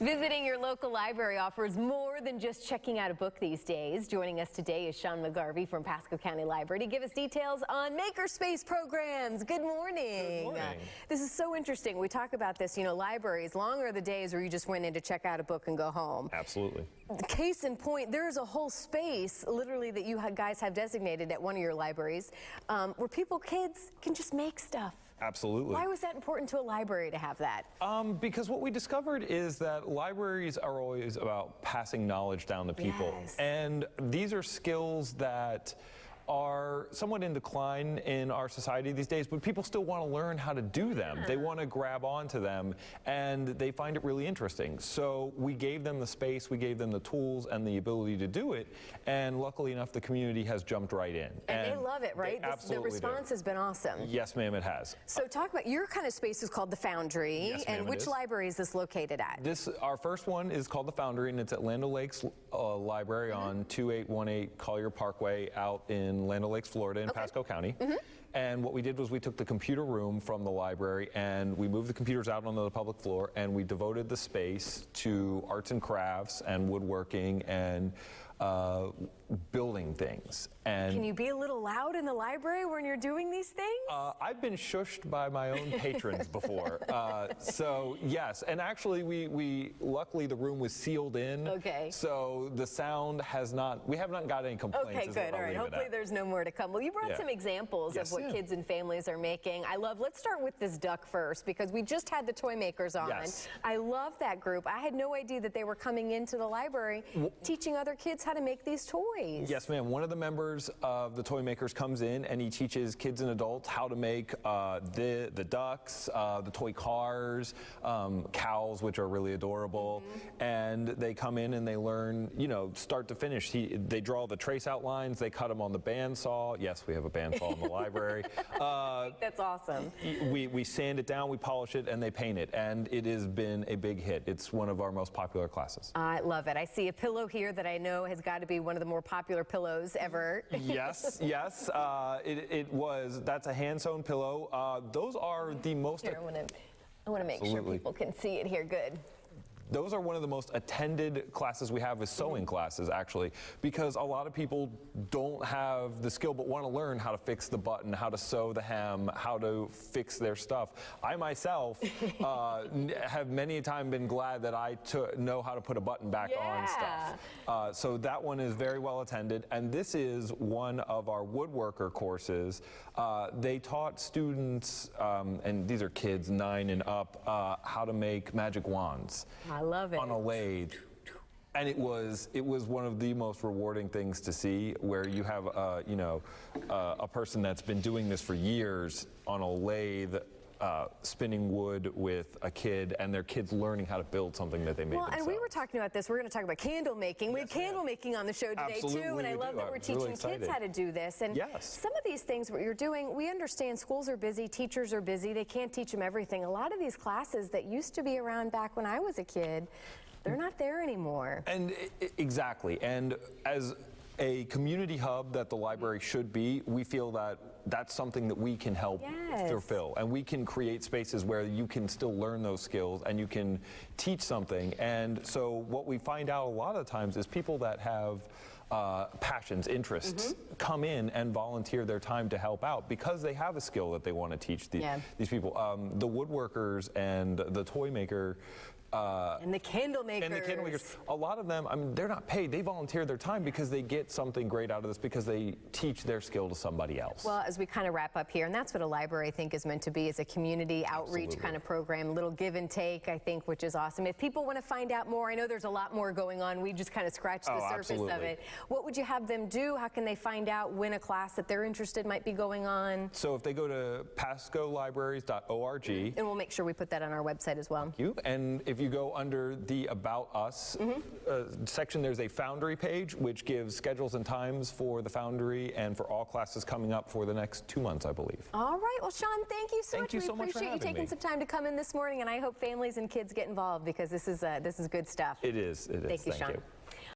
Visiting your local library offers more than just checking out a book these days. Joining us today is Sean McGarvey from Pasco County Library to give us details on makerspace programs. Good morning. Good morning. This is so interesting. We talk about this, libraries, long are the days where you just went in to check out a book and go home. Absolutely. Case in point, there's a whole space literally that you guys have designated at one of your libraries where kids can just make stuff. Absolutely. Why was that important to a library to have that? Because what we discovered is that libraries are always about passing knowledge down to people. Yes. And these are skills that are somewhat in decline in our society these days, but people still want to learn how to do them. Yeah. They want to grab onto them, and they find it really interesting. So we gave them the space, we gave them the tools and the ability to do it, and luckily enough, the community has jumped right in. And they love it, right? Absolutely. The response has been awesome. Yes, ma'am, it has. So talk about your kind of space is called the Foundry, Yes, ma'am, and which library is this located at? Our first one is called the Foundry, and it's at Land O'Lakes Library on 2818 Collier Parkway out in Land O'Lakes, Florida in Pasco County. And what we did was we took the computer room from the library and we moved the computers out onto the public floor, and we devoted the space to arts and crafts and woodworking and building things. And can you be a little loud in the library when you're doing these things? I've been shushed by my own patrons before. So yes, and actually we luckily the room was sealed in. Okay. So the sound we have not got any complaints. Okay, good. All right. Hopefully there's no more to come. Well, you brought some examples of what kids and families are making. Let's start with this duck first, because we just had the toy makers on. Yes. I love that group. I had no idea that they were coming into the library teaching other kids how to make these toys. Yes, ma'am. One of the members of the toy makers comes in and he teaches kids and adults how to make the ducks, the toy cars, cows, which are really adorable. And they come in and they learn, start to finish. They draw the trace outlines, they cut them on the bandsaw. Yes, we have a bandsaw in the library. That's awesome. We sand it down, we polish it, and they paint it. And it has been a big hit. It's one of our most popular classes. I love it. I see a pillow here that I know has got to be one of the more popular pillows ever. Yes, yes. That's a hand-sewn pillow. Those are the most... Here, I want to make sure people can see it here. Good. Those are one of the most attended classes we have, is sewing classes, actually, because a lot of people don't have the skill but want to learn how to fix the button, how to sew the hem, how to fix their stuff. I myself have many a time been glad that I know how to put a button back on stuff. So that one is very well attended, and this is one of our woodworker courses. They taught students, and these are kids 9 and up, how to make magic wands. I love it. On a lathe. And it was one of the most rewarding things to see, where you have a person that's been doing this for years on a lathe, spinning wood with a kid, and their kids learning how to build something that they made themselves. And we were talking about this. We're going to talk about candle making. We have candle making on the show today, too, and I love that we're teaching kids how to do this. And some of these things, what you're doing, we understand schools are busy, teachers are busy, they can't teach them everything. A lot of these classes that used to be around back when I was a kid, they're not there anymore. And exactly. And as a community hub that the library should be, we feel that that's something that we can help fulfill, and we can create spaces where you can still learn those skills and you can teach something. And so what we find out a lot of times is people that have passions, interests, come in and volunteer their time to help out because they have a skill that they want to teach these people. The woodworkers and the toy maker and the candle makers. And the candle makers. A lot of them, they're not paid. They volunteer their time because they get something great out of this, because they teach their skill to somebody else. Well, as we kind of wrap up here, and that's what a library, I think, is meant to be, is a community outreach kind of program, a little give and take, I think, which is awesome. If people want to find out more, I know there's a lot more going on. We just kind of scratched the surface of it. What would you have them do? How can they find out when a class that they're interested might be going on? So if they go to pascolibraries.org. And we'll make sure we put that on our website as well. Thank you. And if you go under the About Us section, there's a Foundry page, which gives schedules and times for the Foundry and for all classes coming up for the next 2 months, I believe. All right. Well, Sean, thank you so much. Thank you so much for having me. We appreciate you taking some time to come in this morning, and I hope families and kids get involved, because this is good stuff. It is. Thank you, Sean.